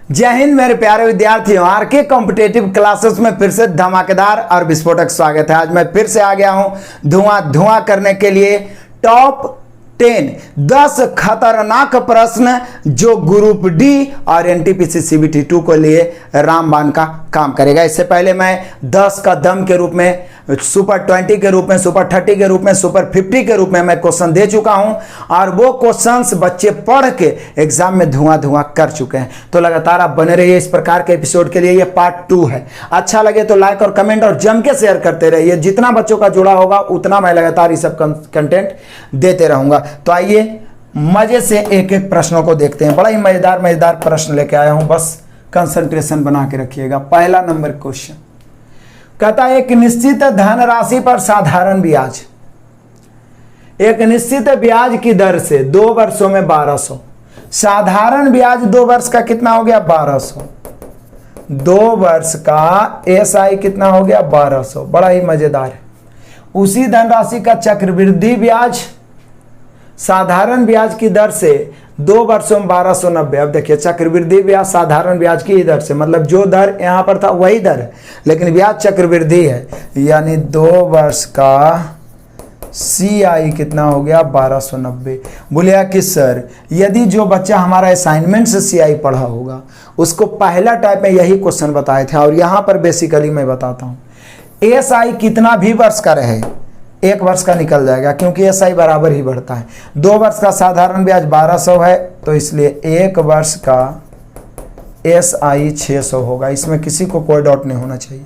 जय हिंद मेरे प्यारे विद्यार्थियों, आरके कॉम्पिटेटिव क्लासेस में फिर से धमाकेदार और विस्फोटक स्वागत है। आज मैं फिर से आ गया हूं धुआं करने के लिए। टॉप 10 खतरनाक प्रश्न जो ग्रुप डी और एनटीपीसी सीबीटी 2 को लिए रामबाण का काम करेगा। इससे पहले मैं 10 का दम के रूप में, सुपर 20 के रूप में, सुपर 30 के रूप में, सुपर 50 के रूप में मैं क्वेश्चन दे चुका हूं और वो क्वेश्चंस बच्चे पढ़ के एग्जाम में धुआं कर चुके हैं। तो लगातार आप बने रहिए इस प्रकार के एपिसोड के लिए। ये पार्ट 2 है। अच्छा लगे तो लाइक और कमेंट और जम के शेयर करते रहिए। जितना बच्चों का जुड़ा होगा उतना मैं लगातार ये सब कंटेंट देते रहूंगा। तो आइए मजे से एक एक प्रश्नों को देखते हैं। बड़ा ही मजेदार प्रश्न लेके आया हूं, बस कंसंट्रेशन बना के रखिएगा। पहला नंबर क्वेश्चन कहता है, एक निश्चित धनराशि पर साधारण ब्याज, एक निश्चित ब्याज की दर से 2 वर्षों में 1200। साधारण ब्याज 2 वर्ष का कितना हो गया? 1200। 2 वर्ष का एसआई कितना हो गया? 1200। बड़ा ही मजेदार है। उसी धनराशि का चक्रवृद्धि ब्याज साधारण ब्याज की दर से 2 वर्षों में 1290। अब देखिए, चक्रवृद्धि ब्याज साधारण ब्याज की दर से, मतलब जो दर यहां पर था वही दर है, लेकिन ब्याज चक्रवृद्धि है, यानी 2 वर्ष का CI कितना हो गया? 1290। बोलिए कि सर, यदि जो बच्चा हमारा असाइनमेंट से CI पढ़ा होगा उसको पहला टाइप में यही क्वेश्चन बताए थे, और यहां पर बेसिकली मैं बताता हूं SI कितना भी वर्ष का रहे 1 वर्ष का निकल जाएगा, क्योंकि एसआई बराबर ही बढ़ता है। 2 वर्ष का साधारण ब्याज 1200 है, तो इसलिए 1 वर्ष का एसआई 600 होगा। इसमें किसी को कोई डाउट नहीं होना चाहिए।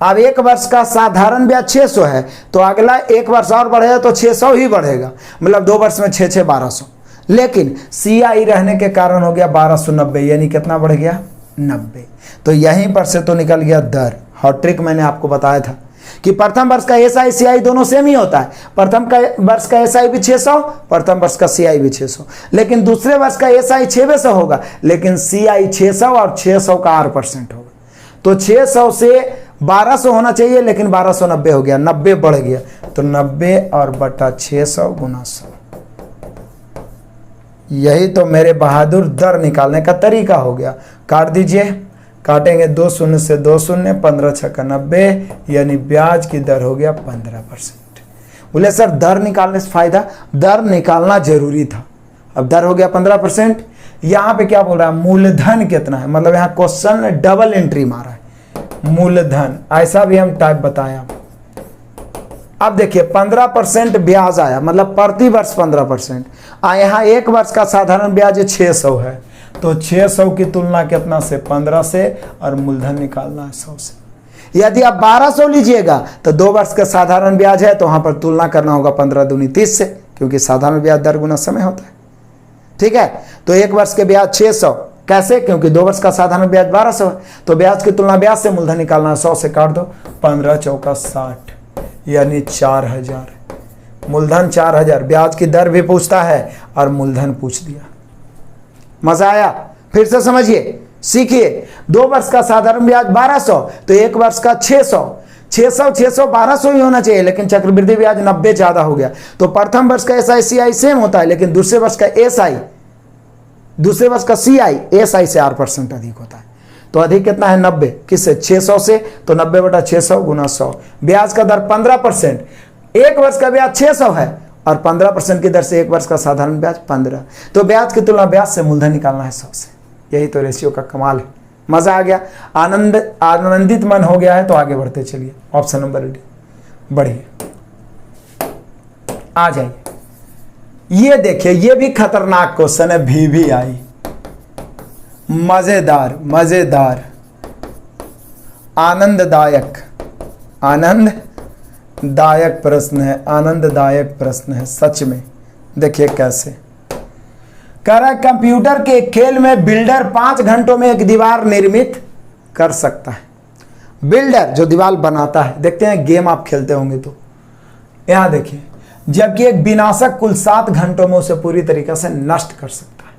अब 1 वर्ष का साधारण ब्याज 600 है, तो अगला 1 वर्ष और बढ़ेगा तो 600 ही बढ़ेगा, मतलब 2 वर्ष में 6 1200। लेकिन CI रहने के कारण हो गया 1290, यानी कितना बढ़ गया? 90। तो यहीं पर से तो निकल गया दर। हॉट ट्रिक मैंने आपको बताया था कि प्रथम वर्ष का एसआई CI दोनों सेम ही होता है। प्रथम वर्ष का एसआई भी 600, प्रथम वर्ष का CI भी 600, लेकिन दूसरे वर्ष का एसआई 600 होगा, लेकिन CI 600 और 600 का 8% होगा। तो 600 से 1200 होना चाहिए, लेकिन 1290 हो गया, 90 बढ़ गया, तो 90 और बटा 600 गुना 100। यही तो मेरे बहादुर दर निकालने का तरीका हो गया। काट दीजिए, काटेंगे 2 शून्य से 2 शून्य, 15 छक्का 90, यानी ब्याज की दर हो गया 15%। बोले सर, दर निकालने से फायदा? दर निकालना जरूरी था। अब दर हो गया 15%। यहाँ पे क्या बोल रहा है? मूलधन कितना है, मतलब यहाँ क्वेश्चन ने डबल एंट्री मारा है, मूलधन। ऐसा भी हम टाइप बताएं। अब देखिए 15% ब्याज आया, मतलब प्रति वर्ष 15%। यहाँ 1 वर्ष का साधारण ब्याज 600 है, तो 600 की तुलना कितना से? 15 से, और मूलधन निकालना है 100 से। यदि आप 1200 लीजिएगा तो 2 वर्ष का साधारण ब्याज है, तो वहां पर तुलना करना होगा 15 दूनी 30 से, क्योंकि साधारण ब्याज दर गुना समय होता है। ठीक है, तो 1 वर्ष के ब्याज 600 कैसे? क्योंकि 2 वर्ष का साधारण ब्याज 1200 है, तो ब्याज की तुलना ब्याज से, मूलधन निकालना है 100 से। काट दो, 15 चौका 60, यानी 4000। मूलधन 4000। ब्याज की दर भी पूछता है और मूलधन पूछ दिया। मजा आया? फिर से समझिए, सीखिए। 2 वर्ष का साधारण ब्याज 1200, तो 1 वर्ष का 600, 1200 ही होना चाहिए, लेकिन चक्रवृद्धि ब्याज 90 ज्यादा हो गया। तो प्रथम वर्ष का एसआई CI सेम होता है, लेकिन दूसरे वर्ष का CI एसआई से 8% अधिक होता है। तो अधिक कितना है? 90। किससे? 600 से, तो 90 बटा 600 गुना 100। ब्याज का दर 15%। 1 वर्ष का ब्याज 600 है, और 15% की दर से 1 वर्ष का साधारण ब्याज 15। तो ब्याज की तुलना ब्याज से, मूलधन निकालना है 100 से। यही तो रेशियो का कमाल है। मजा आ गया? आनंदित मन हो गया है? तो आगे बढ़ते चलिए। ऑप्शन नंबर डी, बढ़िए, आ जाइए। ये देखिए, ये भी खतरनाक क्वेश्चन है। VVI, मजेदार, आनंददायक प्रश्न है, आनंददायक प्रश्न है सच में। देखिए कैसे कह रहा है, कंप्यूटर के खेल में बिल्डर 5 घंटों में एक दीवार निर्मित कर सकता है। बिल्डर जो दीवार बनाता है, देखते हैं गेम आप खेलते होंगे तो यहां देखिए, जबकि एक विनाशक कुल 7 घंटों में उसे पूरी तरीके से नष्ट कर सकता है।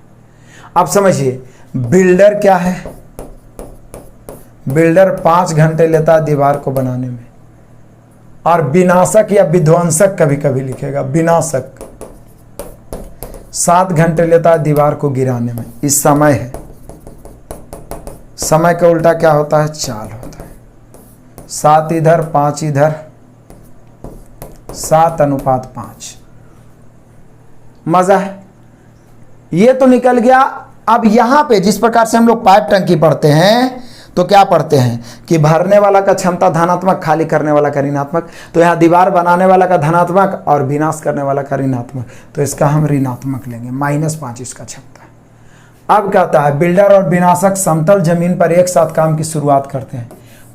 अब समझिए, बिल्डर क्या है? बिल्डर 5 घंटे लेता है दीवार को बनाने में, और विनाशक या विध्वंसक कभी कभी लिखेगा, विनाशक 7 घंटे लेता है दीवार को गिराने में। इस समय है समय का उल्टा क्या होता है? चाल होता है। 7 इधर 5 इधर, 7:5। मजा है। ये तो निकल गया। अब यहां पे जिस प्रकार से हम लोग पाइप टंकी पढ़ते हैं तो क्या पढ़ते हैं कि भरने वाला का क्षमता धनात्मक, खाली करने वाला का ऋणात्मक। तो यहाँ दीवार बनाने वाला का धनात्मक और विनाश करने वाला का ऋणात्मक, तो इसका हम ऋणात्मक लेंगे, -5 इसका क्षमता। अब कहता है बिल्डर और विनाशक समतल जमीन पर एक साथ काम की शुरुआत करते हैं,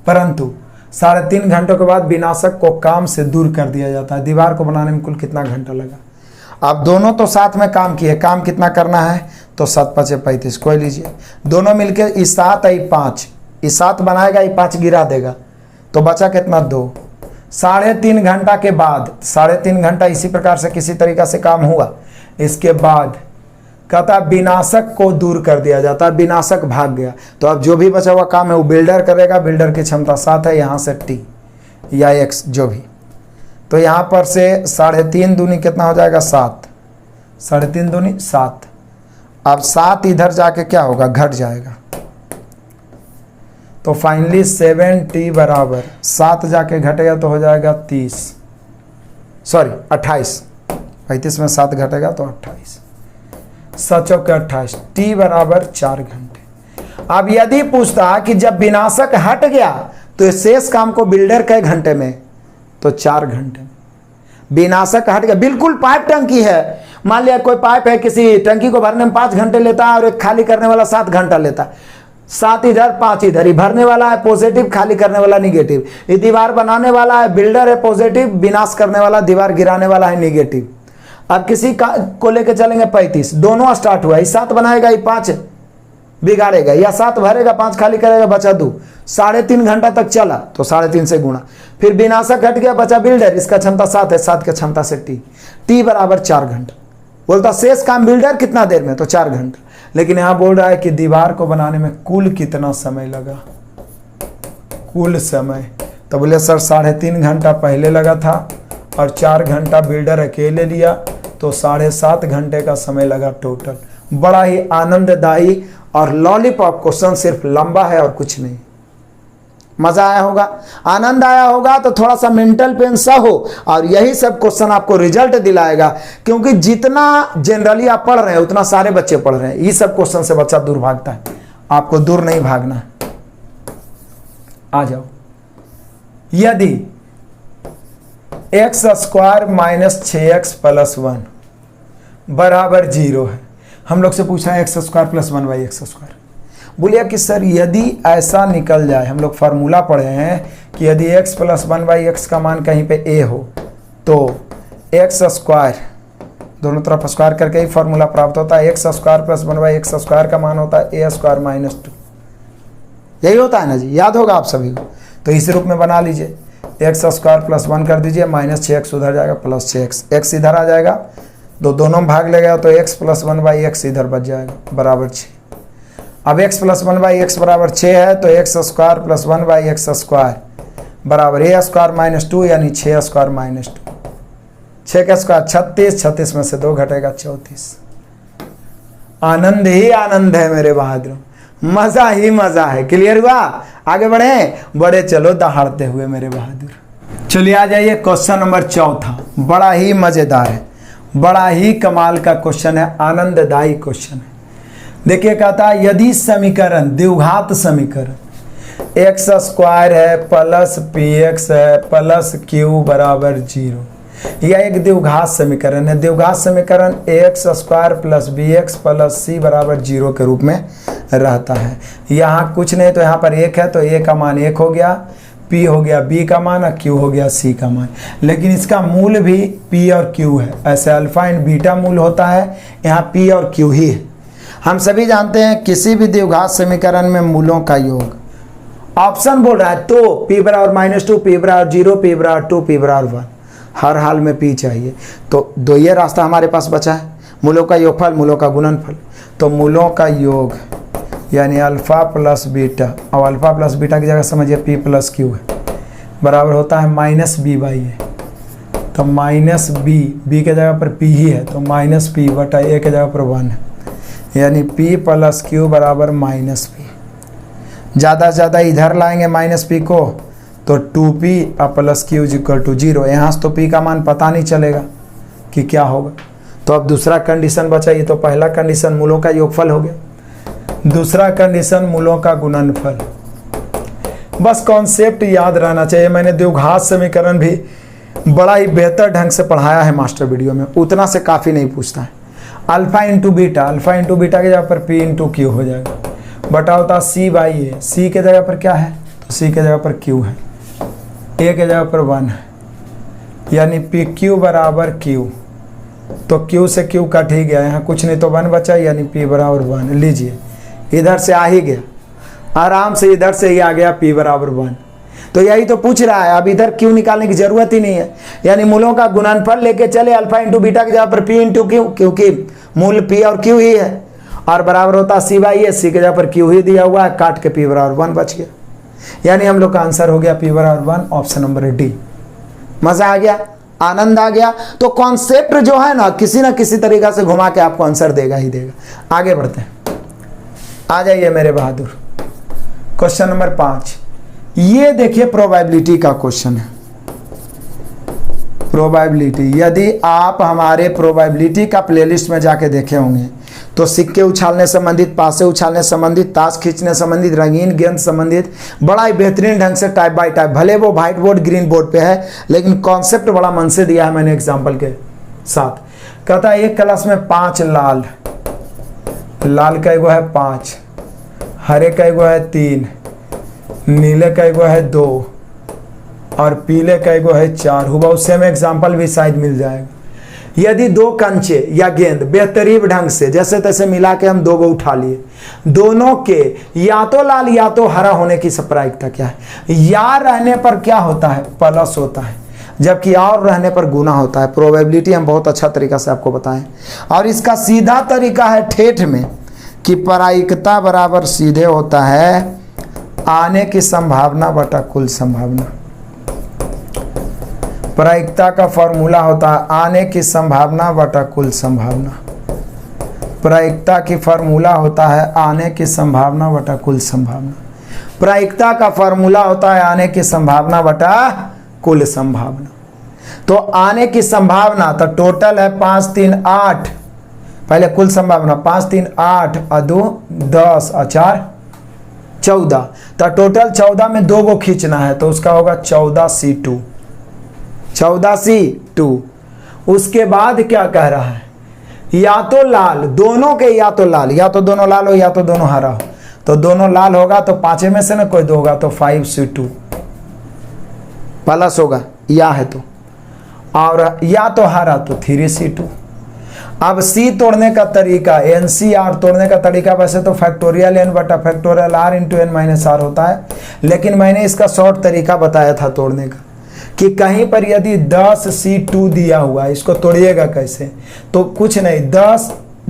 परंतु 3.5 घंटों के बाद विनाशक को काम से दूर कर दिया जाता है। दीवार को बनाने में कुल कितना घंटा लगा? अब दोनों तो साथ में काम किए, काम कितना करना है? तो 7 × 5 = 35। कोई लीजिए, दोनों मिलके ई 7 ई 5, ई 7 बनाएगा, ई 5 गिरा देगा, तो बचा कितना? 2। 3.5 घंटा के बाद, 3.5 घंटा इसी प्रकार से किसी तरीका से काम हुआ। इसके बाद कहता विनाशक को दूर कर दिया जाता है, विनाशक भाग गया। तो अब जो भी बचा हुआ काम है वो बिल्डर करेगा। बिल्डर की क्षमता 7 है, यहाँ से T या X जो भी। तो यहाँ पर से 3.5 दूनी कितना हो जाएगा? 7। 3.5 दूनी 7। अब 7 इधर जाके क्या होगा? घट जाएगा। तो फाइनली 7T बराबर 7 जाके घटेगा तो हो जाएगा 28। 35 में 7 घटेगा तो 28। 7 × 28। T बराबर 4 घंटे। अब यदि पूछता कि जब विनाशक हट गया तो शेष काम को बिल्डर कई घंटे में? तो 4 घंटे में। विनाशक हट गया, बिल्कुल पाइप टंकी है। मान लिया कोई पाइप है, किसी टंकी को भरने में 5 घंटे लेता है और एक खाली करने वाला 7 घंटा लेता है। 7 इधर 5 इधर, ही भरने वाला है पॉजिटिव, खाली करने वाला निगेटिव। ये दीवार बनाने वाला है बिल्डर है पॉजिटिव, विनाश करने वाला दीवार गिराने वाला है निगेटिव। अब किसी का को लेके चलेंगे 35, दोनों स्टार्ट हुआ, 7 बनाएगा, 5 बिगाड़ेगा, या 7 भरेगा 5 खाली करेगा, बचा 2। 3.5 घंटा तक चला तो 3.5 से गुणा, फिर विनाशक हट गया, बचा बिल्डर, इसका क्षमता 7 है, 7 की क्षमता से T बराबर 4 घंटा। बोलता शेष काम बिल्डर कितना देर में? तो 4 घंटा। लेकिन यहां बोल रहा है कि दीवार को बनाने में कुल कितना समय लगा? कुल समय तो बोले सर 3.5 घंटा पहले लगा था और 4 घंटा बिल्डर अकेले लिया, तो 7.5 घंटे का समय लगा टोटल। बड़ा ही आनंददायी और लॉलीपॉप क्वेश्चन, सिर्फ लंबा है और कुछ नहीं। मजा आया होगा, आनंद आया होगा, तो थोड़ा सा मेंटल पेन सा हो, और यही सब क्वेश्चन आपको रिजल्ट दिलाएगा। क्योंकि जितना जनरली आप पढ़ रहे हैं उतना सारे बच्चे पढ़ रहे हैं, ये सब क्वेश्चन से बच्चा दूर भागता है। आपको दूर नहीं भागना। आ जाओ, यदि x² - 6x + 1 बराबर 0 है, हम लोग से पूछा है x² + 1/x²। बोलिए कि सर यदि ऐसा निकल जाए, हम लोग फार्मूला पढ़े हैं कि यदि x + 1/x का मान कहीं पे a हो तो x², दोनों तरफ स्क्वायर करके ही फार्मूला प्राप्त होता है। x² + 1/x² का मान होता है a² - 2। यही होता है ना जी, याद होगा आप सभी को। तो इस रूप में बना लीजिए, x² + 1 कर दीजिए, -6x उधर जाएगा, +6x, x इधर आ जाएगा, दोनों भाग लेगा तो x + 1/x इधर बच जाएगा बराबर 6। अब x + 1/x बराबर 6 है, तो x² + 1/x² बराबर a² - 2 यानी 6² - 2। 6 का स्क्वायर 36, 36 में से 2 घटेगा 34। आनंद ही आनंद है मेरे बहादुर, मजा ही मजा है। क्लियर हुआ? आगे बढ़े चलो दहाड़ते हुए मेरे बहादुर। चलिए आ जाइए क्वेश्चन नंबर 4। बड़ा ही मजेदार है, बड़ा ही कमाल का क्वेश्चन है, आनंददायी क्वेश्चन है। देखिए कहता है यदि समीकरण, द्विघात समीकरण x² है प्लस px है प्लस q बराबर 0, यह एक द्विघात समीकरण है। द्विघात समीकरण ax² + bx + c बराबर 0 के रूप में रहता है। यहाँ कुछ नहीं, तो यहाँ पर 1 है तो a का मान 1 हो गया, p हो गया b का मान और q हो गया c का मान। लेकिन इसका मूल भी p और q है, ऐसे अल्फा एंड बीटा मूल होता है, यहाँ p और q ही है। हम सभी जानते हैं किसी भी द्विघात समीकरण में मूलों का योग, ऑप्शन बोल रहा है तो p बराबर -2, p बराबर 0, p बराबर 2, p बराबर 1, हर हाल में p चाहिए। तो दो ये रास्ता हमारे पास बचा है, मूलों का योगफल, मूलों का गुणनफल। तो मूलों का योग यानी अल्फा प्लस बीटा, और अल्फा प्लस बीटा की जगह समझिए p + q है, बराबर होता है -b/a। तो -b के जगह पर p ही है, तो -p/a के जगह पर 1 है, यानी p + q बराबर -p। ज़्यादा से ज़्यादा इधर लाएंगे माइनस पी को, तो 2p और plus Q is equal to 0। यहाँ से तो p का मान पता नहीं चलेगा कि क्या होगा। तो अब दूसरा कंडीशन बचा। ये तो पहला कंडीशन मूलों का योगफल हो गया, दूसरा कंडीशन मूलों का गुणनफल। बस कॉन्सेप्ट याद रहना चाहिए। मैंने द्विघात समीकरण भी बड़ा ही बेहतर ढंग से पढ़ाया है मास्टर वीडियो में, उतना से काफ़ी नहीं पूछता है। Alpha into beta, alpha into beta की जगह पर p इंटू क्यू हो जाएगा, बटा होता है c बाई ए। c के जगह पर क्या है, तो c के जगह पर q है, a के जगह पर 1 है, यानी पी क्यू बराबर q। तो q से q कट ही गया, यहाँ कुछ नहीं तो 1 बचा, यानी p बराबर 1। लीजिए इधर से आ ही गया, आराम से इधर से ही आ गया p बराबर 1। तो यही तो पूछ रहा है, अब इधर क्यू निकालने की जरूरत ही नहीं है, यानी मूलों का गुणनफल लेके चले अल्फा इंटू बीटा की जगह पर p इंटू क्यू, क्योंकि मूल p और q ही है, और बराबर होता है c बाई ए। c के जगह पर q ही दिया हुआ है, काट के p बराबर 1 बच गया, यानी हम लोग का आंसर हो गया p बराबर 1, ऑप्शन नंबर डी। मजा आ गया, आनंद आ गया। तो कॉन्सेप्ट जो है ना किसी तरीका से घुमा के आपको आंसर देगा ही देगा। आगे बढ़ते हैं, आ जाइए मेरे बहादुर। क्वेश्चन नंबर 5, ये देखिए प्रोबेबिलिटी का क्वेश्चन है। प्रोबेबिलिटी, यदि आप हमारे प्रोबेबिलिटी का प्लेलिस्ट में जाके देखे होंगे तो सिक्के उछालने संबंधित, पासे उछालने संबंधित, ताश खींचने संबंधित, रंगीन गेंद संबंधित बड़ा ही बेहतरीन ढंग से टाइप बाय टाइप, भले वो व्हाइट बोर्ड ग्रीन बोर्ड पे है लेकिन कॉन्सेप्ट बड़ा मन से दिया है मैंने एग्जाम्पल के साथ। कहता है एक क्लास में 5 लाल का एगो है 5, हरे का एगो है 3, नीले का एगो है 2 और पीले का एगो है 4। हुआ सेम एग्जाम्पल भी शायद मिल जाएगा। यदि 2 कंचे या गेंद बेहतरीन ढंग से जैसे तैसे मिला के हम 2 गो उठा लिए, दोनों के या तो लाल या तो हरा होने की प्रायिकता क्या है? या रहने पर क्या होता है, प्लस होता है, जबकि और रहने पर गुना होता है। प्रोबेबिलिटी हम बहुत अच्छा तरीका से आपको बताएं, और इसका सीधा तरीका है ठेठ में कि प्रायिकता बराबर सीधे होता है आने की संभावना बटा कुल संभावना। प्रायिकता का फॉर्मूला होता है आने की संभावना बटा कुल संभावना। प्रायिकता की फॉर्मूला होता है आने की संभावना बटा कुल संभावना। प्रायिकता का फॉर्मूला होता है आने की संभावना बटा कुल संभावना। तो आने की संभावना तो टोटल है 5 3 8, पहले कुल संभावना 5 3 8 और 2 10 और 4 14। तो टोटल 14 में 2 को खींचना है तो उसका होगा 14C2। 14C2। उसके बाद क्या कह रहा है, या तो लाल, दोनों के या तो लाल, या तो दोनों लाल हो या तो दोनों हरा हो। तो दोनों लाल होगा तो 5 में से ना कोई 2 होगा तो 5C2 प्लस होगा, या है तो, और या तो हरा तो 3C2। अब C तोड़ने का तरीका, NCR तोड़ने का तरीका वैसे तो फैक्टोरियल n बटा factorial r into n minus r होता है, लेकिन मैंने इसका शॉर्ट तरीका बताया था तोड़ने का कि कहीं पर यदि 10C2 दिया हुआ है, इसको तोड़िएगा कैसे, तो कुछ नहीं,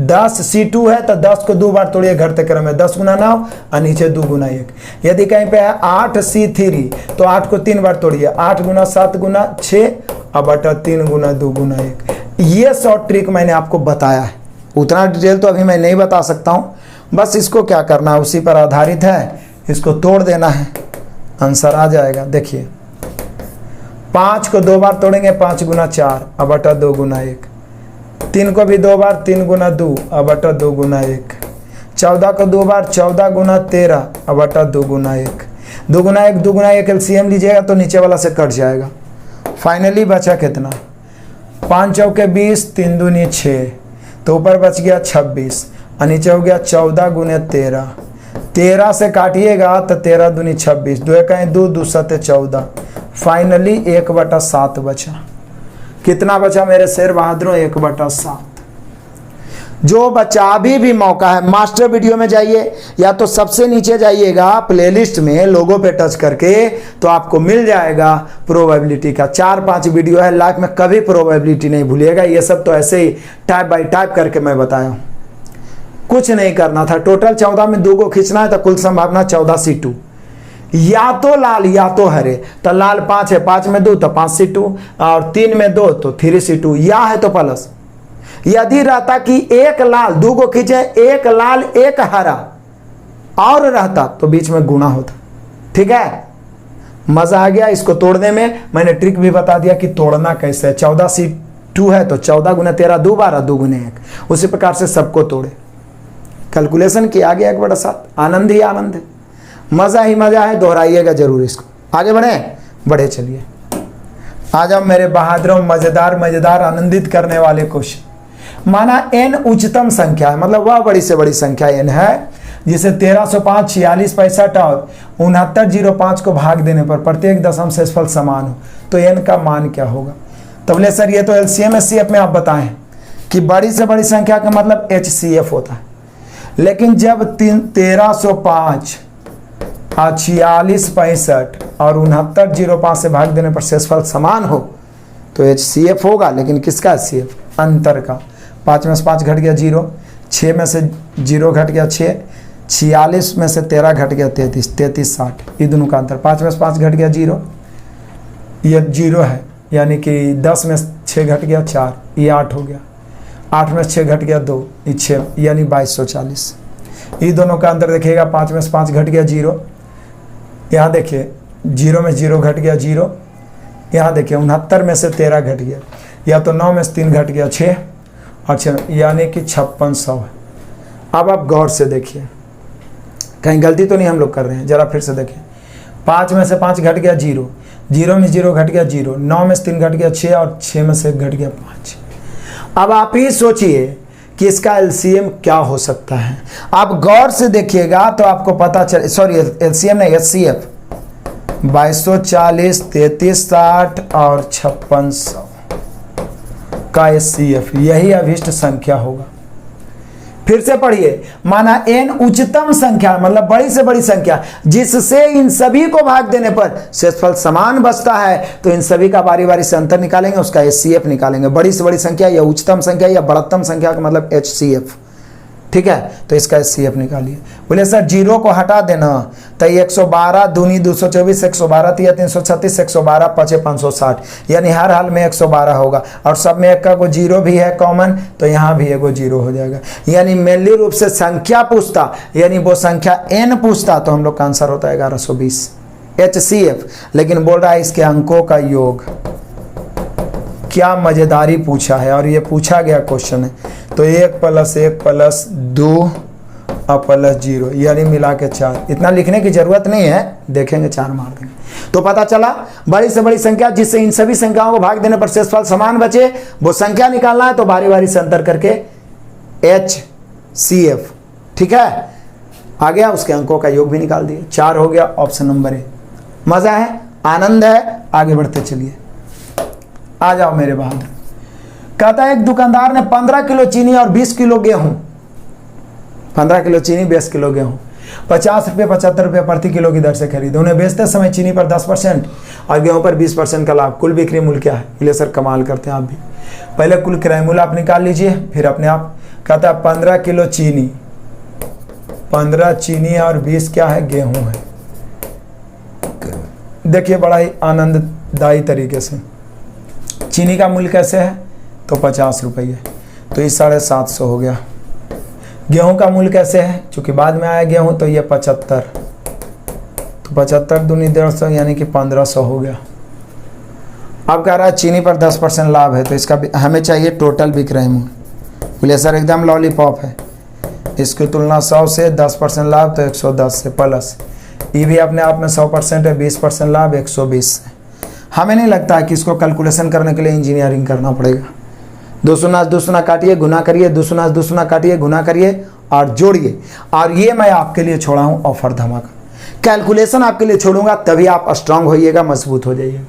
10C2 है तो 10 को 2 बार तोड़िए घटते क्रम में, 10 गुना 9 और नीचे 2 गुना 1। यदि कहीं पे है 8C3 तो 8 को 3 बार तोड़िए, 8 गुना 7 गुना 6 और बटा 3 गुना 2 गुना 1। ये शॉर्ट ट्रिक मैंने आपको बताया है, उतना डिटेल तो अभी मैं नहीं बता सकता हूँ। बस इसको क्या करना है उसी पर आधारित है, इसको तोड़ देना है, आंसर आ जाएगा। देखिए 5 को 2 बार तोड़ेंगे, 5 गुना 4 और बटा 2 गुना 1। 3 को भी 2 बार, 3 गुना 2 और बटा 2 गुना 1। 14 को 2 बार, 14 गुना 13 और बटा 2 गुना 1। 2 गुना 1 2 गुना 1 LCM लीजिएगा तो नीचे वाला से कट जाएगा। फाइनली बचा कितना, 5 चौके 20, 3 दूनी 6, तो ऊपर बच गया 26 और नीचे हो गया 14 गुने 13। 13 से काटिएगा तो 13 दूनी 26, 2 कहीं 2 2 7 14। फाइनली 1/7 बचा। कितना बचा मेरे शेर बहादुरों, 1/7। जो बचा भी मौका है, मास्टर वीडियो में जाइए या तो सबसे नीचे जाइएगा प्लेलिस्ट में, लोगों पे टच करके तो आपको मिल जाएगा प्रोबेबिलिटी का 4-5 वीडियो है। लाइफ में कभी प्रोबेबिलिटी नहीं भूलिएगा, ये सब तो ऐसे ही टाइप बाय टाइप करके मैं बताया हूँ, कुछ नहीं करना था। टोटल 14 में 2 को खींचना है तो कुल संभावना 14C2। या तो लाल या तो हरे, तो लाल 5 है, 5 में 2 तो 5C2 और 3 में 2 तो 3C2, या है तो प्लस। यदि रहता कि एक लाल, 2 को खींचे, एक लाल एक हरा और रहता तो बीच में गुणा होता। ठीक है, मजा आ गया इसको तोड़ने में। मैंने ट्रिक भी बता दिया कि तोड़ना कैसे है। 14C2 है तो 14 गुना 13 2 12 2 गुने 1, उसी प्रकार से सबको तोड़े। कैलकुलेशन किया गया 1/7। आनंद ही आनंद है, मजा ही मजा है, दोहराइएगा जरूर इसको। आगे बढ़े चलिए। आ जाओ मेरे बहादुरों, मजेदार आनंदित करने वाले क्वेश्चन। माना n उच्चतम संख्या है, मतलब वह बड़ी से बड़ी संख्या n है जिसे 1305, 46, 65 और 6905 को भाग देने पर प्रत्येक दशम शेषफल समान हो, तो n का मान क्या होगा? तो बोले सर ये तो LCM SCF में आप बताएं कि बड़ी से बड़ी संख्या का मतलब HCF होता है, लेकिन जब 1305 और 46, 65 और 6905 से भाग देने पर शेषफल समान हो तो HCF होगा। लेकिन किसका HCF? अंतर का। 5 में से 5 घट गया 0, 6 में से 0 घट गया 6, 46 में से 13 घट गया 33, 33 60, ये दोनों का अंतर। 5 में से 5 घट गया 0, ये 0 है, यानी कि 10 में 6 घट गया 4, ये 8 हो गया। 8 में से 6 घट गया 2, ये 6, यानी 2240। ये दोनों का अंतर देखिएगा। 5 में से 5 घट गया 0, यहाँ देखिए 0 में 0 घट गया 0, यहाँ देखिए 69 में से 13 घट गया, या तो 9 में से 3 घट गया 6 और 6, यानी कि 5600 है। अब आप गौर से देखिए, कहीं गलती तो नहीं हम लोग कर रहे हैं, जरा फिर से देखिए। 5 में से 5 घट गया 0, 0 में 0 घट गया 0, 9 में से 3 घट गया 6 और 6 में से 1 घट गया 5। अब आप ही सोचिए कि इसका LCM क्या हो सकता है। आप गौर से देखिएगा तो आपको पता चले, सॉरी LCM नहीं, HCF 2240, 3360 और 5600 का HCF, यही अभिष्ट संख्या होगा। फिर से पढ़िए, माना n उच्चतम संख्या मतलब बड़ी से बड़ी संख्या जिससे इन सभी को भाग देने पर शेषफल समान बचता है, तो इन सभी का बारी बारी से अंतर निकालेंगे, उसका HCF निकालेंगे। बड़ी से बड़ी संख्या या उच्चतम संख्या या बड़तम संख्या का मतलब HCF। ठीक है, तो इसका HCF निकालिए। बोले सर 0 को हटा देना, तो 112 दूनी 224, 112 तिया 336, 112 पचे 560, यानी हर हाल में 112 होगा। और सब में एक का को 0 भी है कॉमन, तो यहाँ भी एगो 0 हो जाएगा। यानी मेनली रूप से संख्या पूछता, यानी वो संख्या n पूछता, तो हम लोग का आंसर होता है 1120 HCF। लेकिन बोल रहा है इसके अंकों का योग। क्या मजेदारी पूछा है, और ये पूछा गया क्वेश्चन है। तो 1 + 1 + 2 और +0, यानी मिला के 4। इतना लिखने की जरूरत नहीं है, देखेंगे 4 मार देंगे तो पता चला। बड़ी से बड़ी संख्या जिससे इन सभी संख्याओं को भाग देने पर शेषफल समान बचे, वो संख्या निकालना है, तो बारी बारी से अंतर करके HCF। ठीक है, आ गया, उसके अंकों का योग भी निकाल दिए। 4 हो गया, ऑप्शन नंबर ए। मजा है, आनंद है। आगे बढ़ते चलिए, आ जाओ मेरे बहादुर। कहता है एक दुकानदार ने 15 किलो चीनी और 20 किलो गेहूं, 15 किलो चीनी 20 किलो गेहूं 50 रुपये 75 रुपये प्रति किलो की दर से खरीदे। उन्हें बेचते समय चीनी पर 10% और गेहूं पर 20% का लाभ। कुल बिक्री मूल्य क्या है? बोले सर कमाल करते हैं आप भी। पहले कुल क्रय मूल्य आप निकाल लीजिए, फिर अपने आप। कहता है 15 किलो चीनी, 15 चीनी और 20 क्या है? गेहूं है। देखिए बड़ा ही आनंददायी तरीके से। चीनी का मूल्य कैसे है? तो 50 रुपये, तो ये 750 हो गया। गेहूं का मूल्य कैसे है? चूंकि बाद में आया गेहूं, तो ये 75, तो 75 दूनी 150, यानी कि 1500 हो गया। अब कह रहा है चीनी पर 10% लाभ है, तो इसका हमें चाहिए टोटल विक्रय मूल्य। बोले सर एकदम लॉलीपॉप है, इसकी तुलना 100 से 10% लाभ, तो 110 से प्लस ये भी अपने आप में 100% है, 20% लाभ 120 से। हमें नहीं लगता है कि इसको कैलकुलेशन करने के लिए इंजीनियरिंग करना पड़ेगा। 2 शून्य काटिए, गुना करिए, 2 शून्य काटिए, गुना करिए और जोड़िए। और ये मैं आपके लिए छोड़ा हूँ ऑफर धमाका। कैलकुलेशन आपके लिए छोड़ूंगा, तभी आप स्ट्रांग होइएगा, मजबूत हो जाइएगा।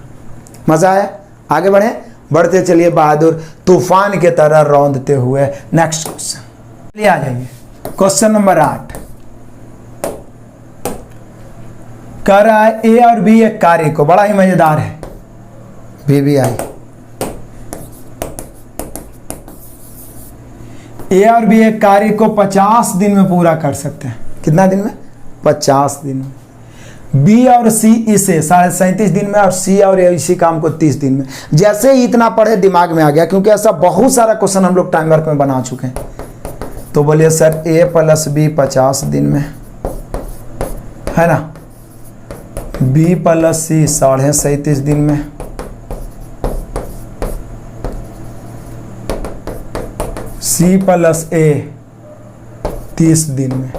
मजा आया? आगे बढ़ते चलिए बहादुर, तूफान के तरह रौंदते हुए। नेक्स्ट क्वेश्चन ले आ जाइए। क्वेश्चन नंबर 8 कर रहा है ए और बी एक कार्य को, बड़ा ही मजेदार है, VBI। ए और बी एक कार्य को 50 दिन में पूरा कर सकते हैं। कितना दिन में? 50 दिन में। बी और सी इसे 37.5 दिन में, और सी और ए इसी काम को 30 दिन में। जैसे ही इतना पढ़े दिमाग में आ गया, क्योंकि ऐसा बहुत सारा क्वेश्चन हम लोग टाइम वर्क में बना चुके हैं। तो बोलिए सर A + B 50 दिन में, है ना, बी प्लस सी 37.5 दिन में, सी प्लस ए 30 दिन में,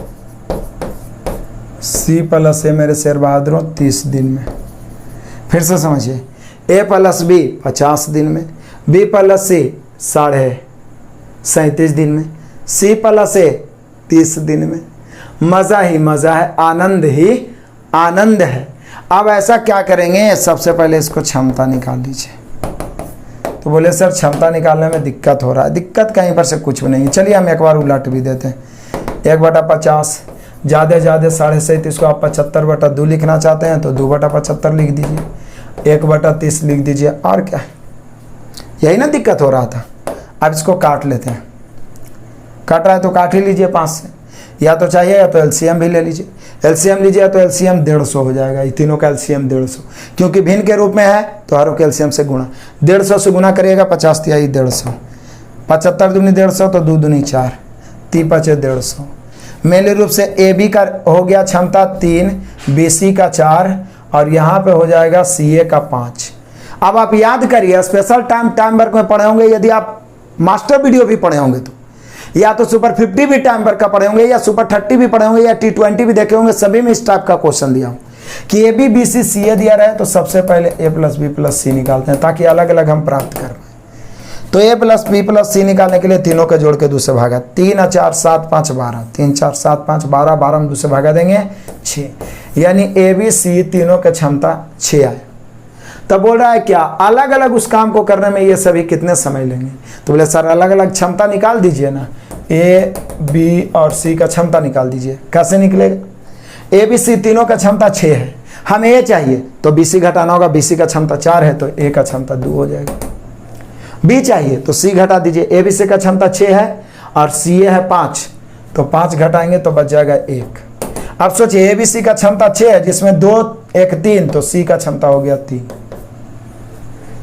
सी प्लस ए मेरे शेर बहादुरों 30 दिन में। फिर से समझिए, ए प्लस बी 50 दिन में, बी प्लस सी 37.5 दिन में, सी प्लस ए 30 दिन में। मज़ा ही मज़ा है, आनंद ही आनंद है। अब ऐसा क्या करेंगे, सबसे पहले इसको क्षमता निकाल लीजिए। तो बोले सर क्षमता निकालने में दिक्कत हो रहा है। दिक्कत कहीं पर से कुछ भी नहीं। चलिए हम एक बार उलट भी देते हैं। 1/50 ज़्यादा 37.5 को आप 75/2 लिखना चाहते हैं तो 2/75 लिख दीजिए, 1/30 लिख दीजिए। और क्या है, यही ना दिक्कत हो रहा था। अब इसको काट लेते हैं। काट रहा है तो काट ही लीजिए 5 से, या तो चाहिए या तो एलसीएम भी ले लीजिए। एलसीएम लीजिए तो एलसीएम 150 हो जाएगा। ये तीनों का एलसीएम 150, क्योंकि भिन्न के रूप में है तो हरों के एलसीएम से गुणा। 150 से गुणा करिएगा 50 तिहाई 150, 75 दूनी 150 तो 2 दूनी 4, 3 5 150। मेले रूप से ए बी का हो गया क्षमता 3, बी सी का 4 और यहाँ पे हो जाएगा सी ए का 5। अब आप याद करिए, स्पेशल टाइम वर्क में पढ़े होंगे, यदि आप मास्टर वीडियो भी पढ़े होंगे तो या तो सुपर 50 भी टाइम वर्क का पढ़े होंगे, या सुपर 30 भी पढ़े होंगे, या T20 भी देखे होंगे। सभी में इस टाइप का क्वेश्चन दिया हूँ कि ए बी बी सी सी ए दिया रहे तो सबसे पहले ए प्लस बी प्लस सी निकालते हैं ताकि अलग अलग हम प्राप्त कर पाए। तो ए प्लस बी प्लस सी निकालने के लिए तीनों को जोड़ के 2 से भागा, 3 और 4 7 5 12, 3 4 7 5 12, 12 में 2 से भागा देंगे 6, यानी ए बी सी तीनों का क्षमता 6 आए। तब बोल रहा है क्या अलग अलग उस काम को करने में ये सभी कितने समय लेंगे। तो बोले सर अलग अलग क्षमता निकाल दीजिए ना, ए बी और सी का क्षमता निकाल दीजिए। कैसे निकलेगा, ए बी सी तीनों का क्षमता 6 है, हमें ए चाहिए तो बी सी घटाना होगा, बी सी का क्षमता 4 है तो ए का क्षमता 2 हो जाएगा। बी चाहिए तो सी घटा दीजिए, ए बी सी का क्षमता 6 है और सी ए है 5, तो 5 घटाएंगे तो बच जाएगा 1। अब सोचिए ए बी सी का क्षमता 6 है जिसमें 2 1 3, तो सी का क्षमता हो गया 3।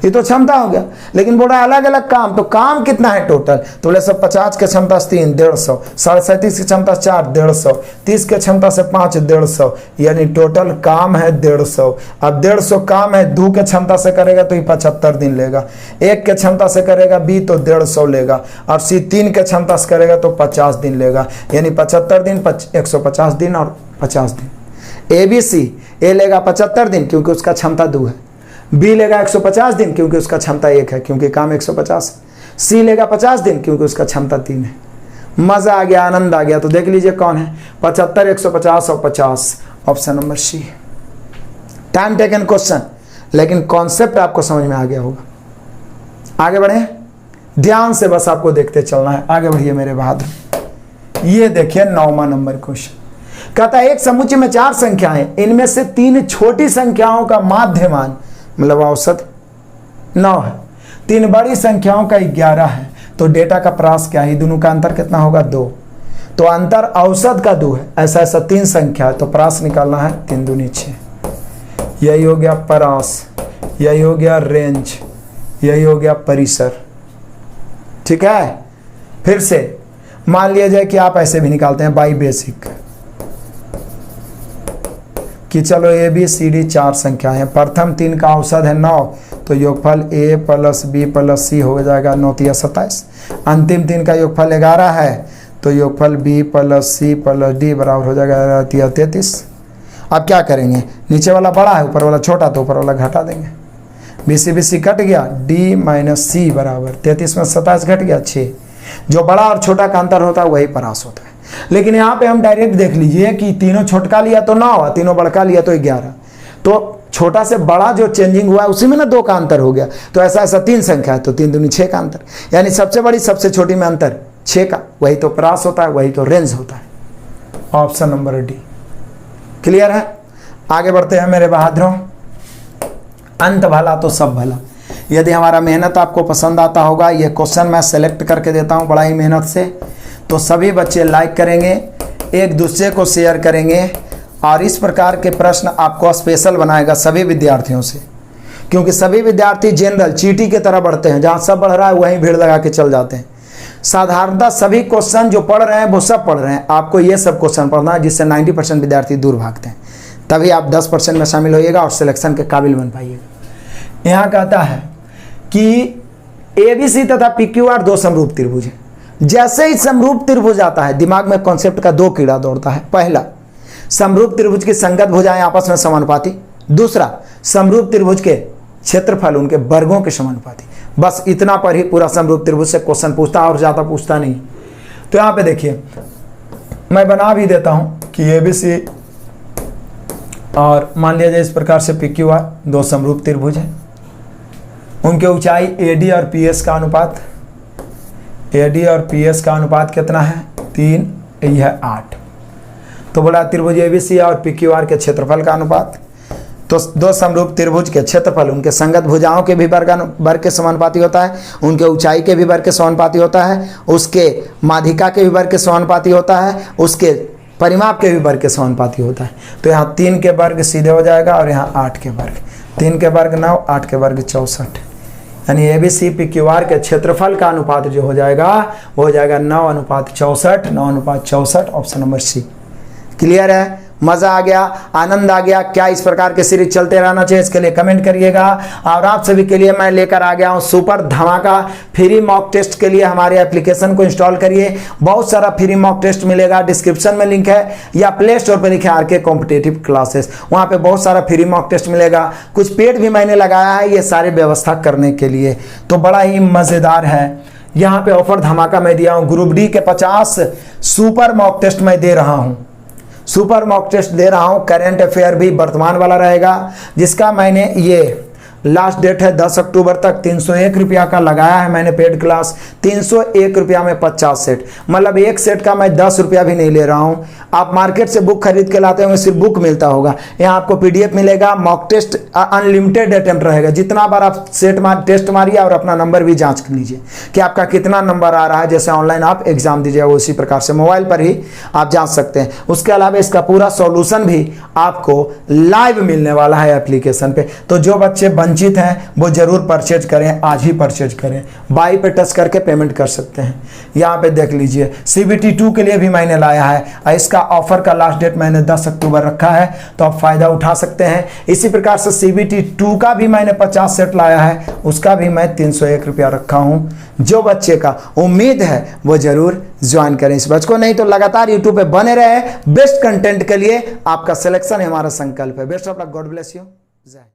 ये तो क्षमता हो गया, लेकिन बोल रहा है अलग अलग काम, तो काम कितना है टोटल। तो बोले सब 50 के क्षमता से 3 150, 37 की क्षमता से 4 150, 30 के क्षमता से 5 150, यानी टोटल काम है 150। अब 150 काम है, 2 के क्षमता से करेगा तो ये 75 दिन लेगा, 1 के क्षमता से करेगा बी तो 150 लेगा, और सी 3 के क्षमता से करेगा तो 50 दिन लेगा, यानी 75 दिन 150 दिन और 50 दिन। ए बी सी, ए लेगा 75 दिन क्योंकि उसका क्षमता 2 है, बी लेगा 150 दिन क्योंकि उसका क्षमता 1 है क्योंकि काम 150 है, सी लेगा 50 दिन क्योंकि उसका क्षमता 3 है। मज़ा आ गया, आनंद आ गया। तो देख लीजिए कौन है 75 150 और 50, option number C. Time taken question, लेकिन कॉन्सेप्ट आपको समझ में आ गया होगा। आगे बढ़े, ध्यान से बस आपको देखते चलना है। आगे बढ़िए मेरे बहादुर। ये देखिए 9वां नंबर क्वेश्चन कहता है एक समुच्चय में 4 संख्याएं, इनमें से 3 छोटी संख्याओं का माध्यमान मतलब औसत 9 है, 3 बड़ी संख्याओं का 11 है, तो डेटा का प्रास क्या है। दोनों का अंतर कितना होगा 2, तो अंतर औसत का 2 है। ऐसा ऐसा 3 संख्या है तो प्रास निकालना है 3 दूनी 6। यही हो गया प्रास, यही हो गया रेंज, यही हो गया परिसर। ठीक है, फिर से मान लिया जाए कि आप ऐसे भी निकालते हैं बाई बेसिक कि चलो ए बी सी डी 4 संख्या है, प्रथम 3 का औसत है 9, तो योगफल ए प्लस बी प्लस सी हो जाएगा 9 तिया 27। अंतिम 3 का योगफल 11 है तो योगफल B plus C plus D बराबर हो जाएगा तिया 33। अब क्या करेंगे, नीचे वाला बड़ा है ऊपर वाला छोटा, तो ऊपर वाला घटा देंगे। बी सी कट गया, डी माइनस सी बराबर 33 में 27 घट गया 6। जो बड़ा और छोटा का अंतर होता है वही परास होता है। लेकिन यहाँ पे हम डायरेक्ट देख लीजिए कि तीनों छोटका लिया तो 9, तीनों बड़का लिया तो 11, तो छोटा से बड़ा जो चेंजिंग हुआ है उसी में ना 2 का अंतर हो गया। तो ऐसा ऐसा 3 संख्या है तो 3 दूनी 6 का अंतर, यानी सबसे बड़ी सबसे छोटी में अंतर 6 का, वही तो परास होता है, वही तो रेंज होता है। ऑप्शन नंबर डी क्लियर है। आगे बढ़ते हैं मेरे बहादुरों। अंत भला तो सब भला। यदि हमारा मेहनत आपको पसंद आता होगा, ये क्वेश्चन मैं सेलेक्ट करके देता हूँ बड़ा ही मेहनत से, तो सभी बच्चे लाइक करेंगे, एक दूसरे को शेयर करेंगे, और इस प्रकार के प्रश्न आपको स्पेशल बनाएगा सभी विद्यार्थियों से, क्योंकि सभी विद्यार्थी जनरल चींटी की तरह बढ़ते हैं, जहाँ सब बढ़ रहा है वहीं भीड़ लगा के चल जाते हैं। साधारणतः सभी क्वेश्चन जो पढ़ रहे हैं वो सब पढ़ रहे हैं, आपको ये सब क्वेश्चन पढ़ना है जिससे 90% विद्यार्थी दूर भागते हैं। तभी आप 10% में शामिल होइएगा और सिलेक्शन के काबिल बन पाइएगा। यहाँ कहता है कि ABC तथा PQR दो समरूप त्रिभुज हैं। जैसे ही समरूप त्रिभुज आता है दिमाग में कॉन्सेप्ट का दो कीड़ा दौड़ता है। पहला, समरूप त्रिभुज की संगत भुजाएं आपस में समानुपाती। दूसरा, समरूप त्रिभुज के क्षेत्रफल उनके वर्गों के समानुपाती। बस इतना पर ही पूरा समरूप त्रिभुज से क्वेश्चन पूछता और ज़्यादा पूछता नहीं। तो यहाँ पे देखिए, मैं बना भी देता हूँ कि ABC और मान लिया जाए इस प्रकार से PQR दो समरूप त्रिभुज हैं। उनके ऊंचाई AD और PS का अनुपात, AD और PS का अनुपात कितना है? 3, यह है 8। तो बोला त्रिभुज ABC और PQR के क्षेत्रफल का अनुपात। तो दो समरूप त्रिभुज के क्षेत्रफल उनके संगत भुजाओं के भी वर्ग के समानुपाती होता है, उनके ऊंचाई के भी वर्ग के समानुपाती होता है, उसके माध्यिका के भी वर्ग के समानुपाती होता है, उसके परिमाप के भी वर्ग के समानुपाती होता है। तो यहाँ 3 के वर्ग सीधे हो जाएगा और यहाँ 8 के वर्ग। 3 के वर्ग 9, 8 के वर्ग 64। यानी ABC PQR के क्षेत्रफल का अनुपात जो हो जाएगा वो हो जाएगा 9:64। 9:64 ऑप्शन नंबर C। क्लियर है? मजा आ गया, आनंद आ गया? क्या इस प्रकार के सीरीज चलते रहना चाहिए? इसके लिए कमेंट करिएगा। और आप सभी के लिए मैं लेकर आ गया हूं सुपर धमाका फ्री मॉक टेस्ट के लिए हमारे एप्लीकेशन को इंस्टॉल करिए। बहुत सारा फ्री मॉक टेस्ट मिलेगा, डिस्क्रिप्शन में लिंक है या प्ले स्टोर पर लिखे RK कॉम्पिटिटिव क्लासेस, वहां पे बहुत सारा फ्री मॉक टेस्ट मिलेगा। कुछ पेड भी मैंने लगाया है ये सारी व्यवस्था करने के लिए, तो बड़ा ही मजेदार है। यहाँ पे ऑफर धमाका मैं दिया हूँ, ग्रुप D के 50 सुपर मॉक टेस्ट मैं दे रहा हूँ। सुपर मॉक टेस्ट दे रहा हूं, करेंट अफेयर भी वर्तमान वाला रहेगा, जिसका मैंने ये लास्ट डेट है 10 अक्टूबर तक। 301 रुपया का लगाया है मैंने पेड क्लास। 301 रुपया में 50 सेट, मतलब एक सेट का मैं 10 रुपया भी नहीं ले रहा हूं। आप मार्केट से बुक खरीद के लाते होंगे, सिर्फ बुक मिलता होगा, यहाँ आपको PDF मिलेगा। मॉक टेस्ट अनलिमिटेड अटेम्प्ट रहेगा, जितना बार आप टेस्ट मारिए और अपना नंबर भी जांच कर लीजिए कि आपका कितना नंबर आ रहा है। जैसे ऑनलाइन आप एग्जाम दीजिएगा उसी प्रकार से मोबाइल पर ही आप जांच सकते हैं। उसके अलावा इसका पूरा सॉल्यूशन भी आपको लाइव मिलने वाला है एप्लीकेशन पे। तो जो बच्चे वंचित हैं वो जरूर परचेज करें, आज ही परचेज करें। बाई पे टच करके पेमेंट कर सकते हैं। यहाँ पे देख लीजिए CBT 2 के लिए भी मैंने लाया है। इसका ऑफर का लास्ट डेट मैंने 10 अक्टूबर रखा है, तो आप फायदा उठा सकते हैं। इसी प्रकार से CBT 2 का भी मैंने 50 सेट लाया है, उसका भी मैं 301 रुपया रखा हूँ। जो बच्चे का उम्मीद है वो जरूर ज्वाइन करें इस बैच को, नहीं तो लगातार यूट्यूब पे बने रहे। बेस्ट कंटेंट के लिए आपका सिलेक्शन हमारा संकल्प है। Best of luck, God bless you. जय।